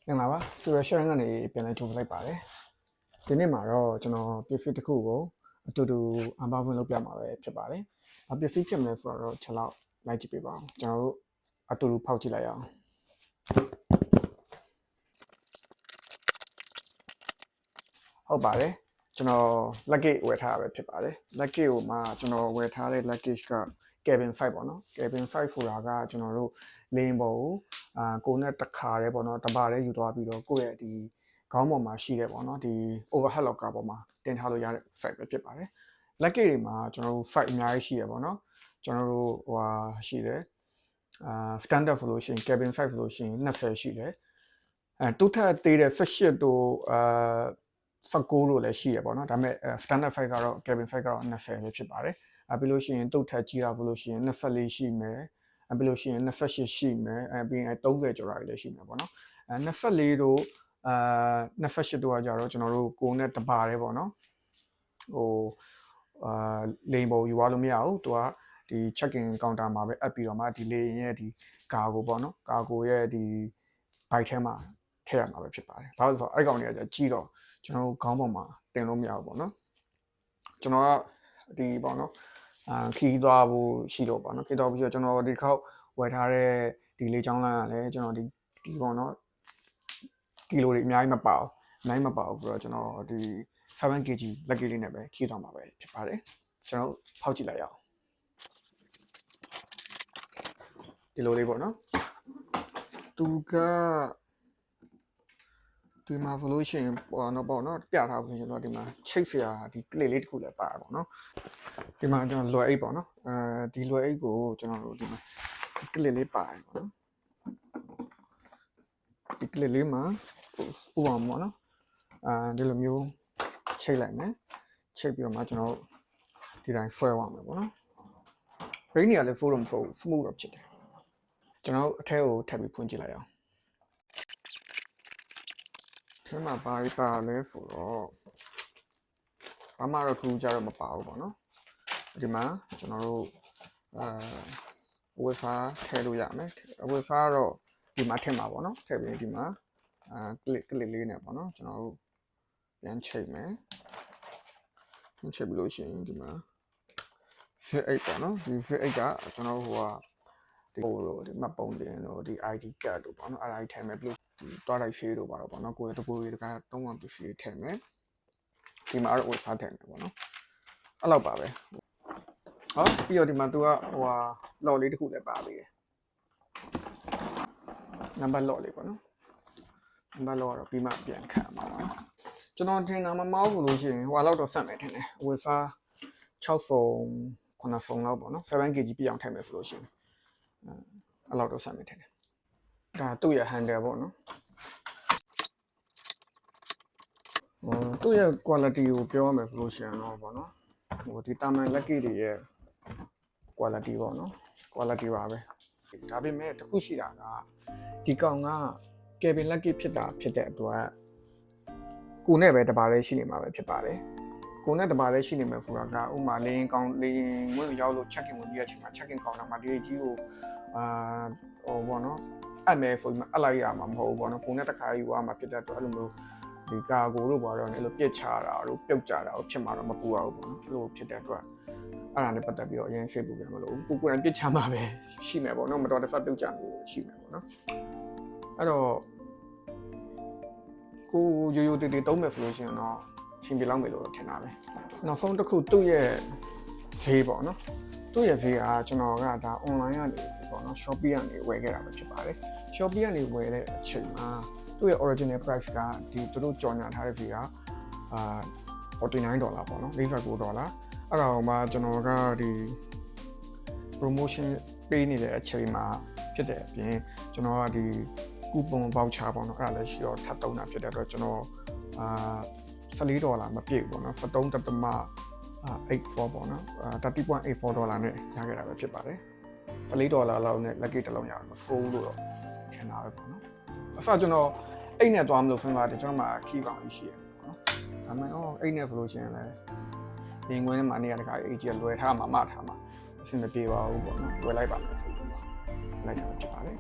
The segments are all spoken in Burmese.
မင်္ဂလာပါဆိုရ sharing ကနေပြန်လဲကြိုလိုက်ပါတယ်ဒီနေ့မှာတော့ကျွန်တော် pixel တစ်ခုကိုအတူတူ unboxing လုပ်ပြမှာပဲဖြစ်ပါတယ်ဘာ pixel ဖြစ်မလဲဆိုတော့ချက်လောက်လိုက်ကြည့်ပေးပါအောင်ကျွန်တော်တို့အတူတူဖောက်ကြည့်လိုက်အောင်ဟုတ်ပါတယ်ကျွန်တော် luggage ဝယ်ထားတာပဲဖြစ်ပါတယ် luggage ကိုမှကျွန်တော်ဝယ်ထားတဲ့ luggage က cabin size ပေါ့နော် cabin size ဆိုတာကကျွန်တော်တို့လေယာဉ်ပေါ်ကိုကိုယ်နဲ့တစ်ခါတည်းပေါ့နော်တပါးတည်းယူသွားပြီးတော့ကိုယ့်ရဲ့ဒီခေါင်းပေါ်မှာရှိတယ်ပေါ့နော်ဒီ overhead locker ပေါ်မှာတင်ထားလို့ရတဲ့ size ပဲဖြစ်ပါတယ် luggage တွေမှာကျွန်တော်တို့ size အများကြီးရှိရပေါ့နော်ကျွန်တော်တို့ရှိတယ်standard ဆိုလို့ရှိရင် cabin size ဆိုလို့ရှိရင်20ရှိတယ်တူထက်သေးတဲ့18တို့19လို့လည်းရှိရပေါ့နော်ဒါပေမဲ့ standard size ကတော့ cabin size ကတော့20ပဲဖြစ်ပါတယ်ပြီးလို့ရှိရင်တုတ်ထက်ကြီးတာဆိုလို့ရှိရင်24ရှိမယ်ပြီးလို့ရှိရင်28ရှိမယ်ပြီးရင်30ကျော်တာလည်းရှိမယ်ပေါ့နော်24တို့28တို့ကကြတော့ကျွန်တော်တို့ကိုယ်နဲ့တပါတည်းပေါ့နော်ဟိုလေဘောယူရလို့မရဘူးသူကဒီ check in counter မှာပဲအပ်ပြီးတော့မှဒီလေရဲ့ဒီကာကိုပေါ့နော်ကာကိုရဲ့ဒီ bike ထဲမှာထည့်ရမှာပဲဖြစ်ပါတယ်ဘာလို့ဆိုတော့အဲ့ကောင်တွေကကြီးတော့ကျွန်တော်တို့ခေါင်းပေါ်မှာတင်လို့မရဘူးပေါ့နော်ကျွန်တော်ကဒီပေါ့နော်ခီးသွားဖို့ရှိတော့ပေါ့နော်ခီးသွားဖို့ရှိတော့ကျွန်တော်ဒီခေါက်ဝယ်ထားတဲ့ဒီလေးချောင်းလမ်းကလည်းကျွန်တော်ဒီပေါ့နော်ကီလိုတွေအများကြီးမပါဘူးအများကြီးမပါဘူးဆိုတော့ကျွန်တော်ဒီ7 kg လက်ကြီးလေးနဲ့ပဲခီးသွားမှာပဲဖြစ်ပါတယ်ကျွန်တော်ဖောက်ကြည့်လိုက်ရအောင်ဒီလိုလေးပေါ့နော်သူကဒီမှာ solution ပေါ့နော်ပြထားဖို့ကျွန်တော်ဒီမှာချိတ်စရာဒီ clip လေးတစ်ခုလည်းပါတာပေါ့နော်ဒီမှာကျွန်တော်လွယ်အိတ်ပေါ့နော်ဒီလွယ်အိတ်ကိုကျွန်တော်တို့ဒီမှာဒီ clip လေးပါတယ်ပေါ့နော်ဒီ clip လေးမှာဥပမာပေါ့နော်ဒီလိုမျိုးချိတ်လိုက်မယ်ချိတ်ပြီးတော့မှကျွန်တော်ဒီတိုင်းဆွဲသွားမယ်ပေါ့နော်ဘိန်းတွေကလည်း forum so smooth တော့ဖြစ်တယ်ကျွန်တော်အထက်ကိုထပ်ပြီးဖွင့်ကြည့်လိုက်အောင်ထဲမှာဘာတွေပါလဲဆိုတော့ဘာမှတော့ထူးခြားတော့မပါဘူးပေါ့နော်ဒီမှာကျွန်တော်တို့ဝက်ဖာထည့်လို့ရမယ်ဝက်ဖာတော့ဒီမှာထည့်မှာပေါ့နော်ထည့်ပြီးဒီမှာကလစ်လေးနဲ့ပေါ့နော်ကျွန်တော်တို့ပြန်ချိတ်မယ်ချိတ်ပြီးလို့ရှိရင်ဒီမှာ fit8 ပေါ့နော်ဒီ fit8 ကကျွန်တော်ဒီမှတ်ပုံတင်တို့ဒီ ID card တို့ပေါ့နော်အဲ့ဒါကြီးထည့်မယ်ပြီးဒီတွားလိုက်ဆေးတို့ပါတော့ပေါ့နော်ကိုယ်တကူတွေတကသုံးဝပစ္စည်းထည့်မယ်ဒီမှာတော့ဝက်စားထည့်မယ်ပေါ့နော်အဲ့လောက်ပါပဲဟောပြီးတော့ဒီမှာသူကလော်လေးတစ်ခုလည်းပါသေးတယ်နံပါတ်လော်လေးပေါ့နော်နံပါတ်လော်ကတော့ပြီးမှပြန်ခံမှာပါကျွန်တော်ထင်တာမမောက်ဘူးလို့ရှိရင်လောက်တော့ဆက်မယ်ထင်တယ်ဝက်စား6စုံ9စုံလောက်ပေါ့နော်7 kg ပြည့်အောင်ထည့်မယ်ဆိုလို့ရှိရင်အဲ့လောက်တော့ဆက်မယ်ထင်တယ်ဒါသူ့ရဲ့ handle ပေါ့နော်သူ့ရဲ့ quality ကိုပြောရမယ်ဆိုလို့ရှိရင်တော့ပေါ့နော်ဒီတာမန် luggage တွေရဲ့ quality ပေါ့နော် quality ပါပဲဒါပေမဲ့တခုရှိတာကဒီကောင်က cabin luggage ဖြစ်တဲ့အတွက်ကိုနဲ့ပဲတပါးလေးရှိနေမှာပဲဖြစ်ပါတယ်ကိုနဲ့တပါးလေးရှိနေမယ်ဆိုတာကဥမာလေရင်ဝင်ရောက်လို့ check in ဝင်ပြီးတဲ့အချိန်မှာ check in counter မှာဒီကြီးကိုပေါ့နော်အဲ့မဲဆိုပြီးအလိုက်ရမှာမဟုတ်ဘူးပေါ့နော်ကိုနဲ့တစ်ခါယူရမှာဖြစ်တဲ့အတွက်အဲ့လိုမျိုးဒီကာကိုတို့ဘာတော့လဲအဲ့လိုပြစ်ချတာတို့ပြုတ်ကြတာတို့ဖြစ်မှာတော့မပူရဘူးပေါ့နော်အဲ့လိုဖြစ်တဲ့အတွက်အဲ့ဒါနဲ့ပတ်သက်ပြီးတော့အရင်စိတ်ပူပြန်မလို့ကိုယ်တိုင်ပြစ်ချမှာပဲရှိမယ်ပေါ့နော်မတော်တဆပြုတ်ကြမှုရှိမယ်ပေါ့နော်အဲ့တော့ကိုရိုးတေးတုံးမယ်ဆိုလို့ရှိရင်တော့ရှင်ပြလောက်မယ်လို့ထင်တာပဲနောက်ဆုံးတစ်ခုသူ့ရဲ့ဈေးပေါ့နော်သူ့ရဲ့ဈေးကကျွန်တော်ကဒါ online ကနေပေါ့နော် Shopee ကနေဝယ်ခဲ့တာပဲဖြစ်ပါတယ် Shopee ကနေဝယ်တဲ့အချိန်မှာသူ့ရဲ့ original price ကဒီသူတို့ကြော်ညာထားတဲ့ဈေးက$49ပေါ့နော်$49အဲ့ဒါကိုမှကျွန်တော်ကဒီ promotion ပေးနေတဲ့အချိန်မှာဖြစ်တဲ့အပြင်ကျွန်တော်ကဒီ coupon voucher ပေါ့နော်အဲ့ဒါလည်းရှိတော့ထပ်တုံးတာဖြစ်တဲ့အတွက်ကျွန်တော်$14မပြည့်ဘူးပေါ့နော်$13.84ပေါ့နော်$30.84နဲ့ရခဲ့တာပဲဖြစ်ပါတယ်$14လောက်နဲ့ lucky တစ်လုံးရအောင်ဆိုးလို့တော့ထင်တာပဲပေါ့နော်အစကျွန်တော်အိတ်နဲ့သွားမလို့စဉ်းစားတယ်ကျွန်တော်မှခီးကောင်ကြီးရှိရပေါ့နော်ဒါပေမဲ့အိတ်နဲ့ဆိုလို့ရှိရင်လည်းရင်ခွင်းထဲမှာနေရာတကာအိတ်ကြီးလွယ်ထားမှာမထားမှာအဆင်မပြေပါဘူးပေါ့နော်လွယ်လိုက်ပါမယ်ဆိုတော့လိုက်တာဖြစ်ပါတယ်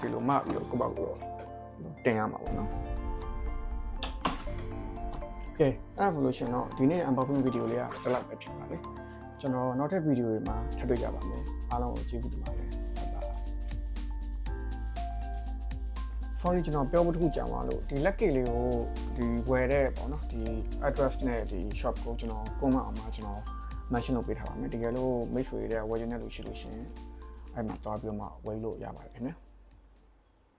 ဒီလိုမှပြီးတော့ကိုယ့်ဘောက်ကိုတော့တင်ရမှာပေါ့နော်ကဲအဲ့ဒါဆိုလို့ရှိရင်တော့ဒီနေ့ unboxing video လေးကဒီလောက်ပဲဖြစ်ပါလေကျွန်တော်နောက်ထပ် video တွေမှာထပ်တွေ့ကြပါမယ်အားလုံးကိုကျေးဇူးတင်ပါတယ် sorry ကျွန်တော်ပြောဖို့တခုကြံသွားလို့ဒီလက်ကလေးကိုဒီဝယ်တဲ့ပေါ့နော်ဒီ address နဲ့ဒီ shop ကိုကျွန်တော် comment အောင်မှာကျွန်တော် mention လုပ်ပေးထားပါမယ်တကယ်လို့မိတ်ဆွေတွေဝယ်ချင်တဲ့လူရှိလို့ရှိရင်အဲ့မှာတွားပြီးတော့မှဝယ်လို့ရပါတယ်ခင်ဗျာ